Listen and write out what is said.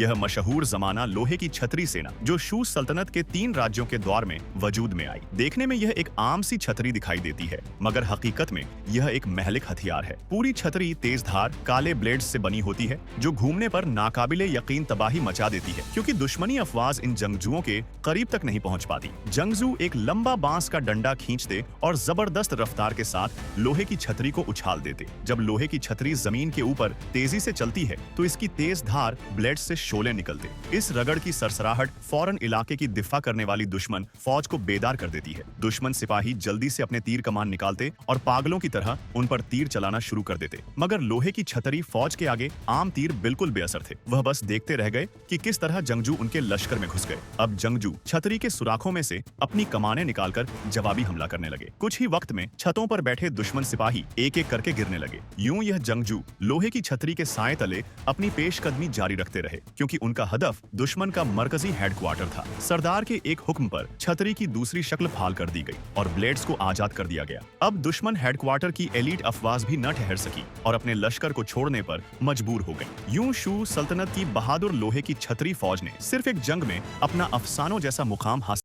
यह मशहूर जमाना लोहे की छतरी सेना जो शू सल्तनत के 3 राज्यों के दौर में वजूद में आई। देखने में यह एक आम सी छतरी दिखाई देती है, मगर हकीकत में यह एक महलिक हथियार है। पूरी छतरी तेज धार काले ब्लेड्स से बनी होती है जो घूमने पर नाकाबिले यकीन तबाही मचा देती है, क्योंकि दुश्मनी अफवाज इन जंगजुओं के करीब तक नहीं पहुंच पाती। जंगजू एक लंबा बांस का डंडा खींचते और जबरदस्त रफ्तार के साथ लोहे की छतरी को उछाल देते। जब लोहे की छतरी जमीन के ऊपर तेजी से चलती है तो इसकी तेज धार ब्लेड्स से शोले निकलते। इस रगड़ की सरसराहट फौरन इलाके की दिफा करने वाली दुश्मन फौज को बेदार कर देती है। दुश्मन सिपाही जल्दी से अपने तीर कमान निकालते और पागलों की तरह उन पर तीर चलाना शुरू कर देते, मगर लोहे की छतरी फौज के आगे आम तीर बिल्कुल बेअसर थे। वह बस देखते रह गए कि किस तरह जंगजू उनके लश्कर में घुस गए। अब जंगजू छतरी के सुराखों में से अपनी कमानें निकालकर जवाबी हमला करने लगे। कुछ ही वक्त में छतों पर बैठे दुश्मन सिपाही एक एक करके गिरने लगे। यूं यह जंगजू लोहे की छतरी के साए तले अपनी पेशकदमी जारी रखते रहे, क्योंकि उनका हदफ दुश्मन का मरकजी हेडक्वार्टर था। सरदार के एक हुक्म पर छतरी की दूसरी शक्ल फाल कर दी गई और ब्लेड्स को आजाद कर दिया गया। अब दुश्मन हेडक्वार्टर की एलीट अफवाज भी न ठहर सकी और अपने लश्कर को छोड़ने पर मजबूर हो गई। यूं शू सल्तनत की बहादुर लोहे की छतरी फौज ने सिर्फ एक जंग में अपना अफसानों जैसा मुकाम हासिल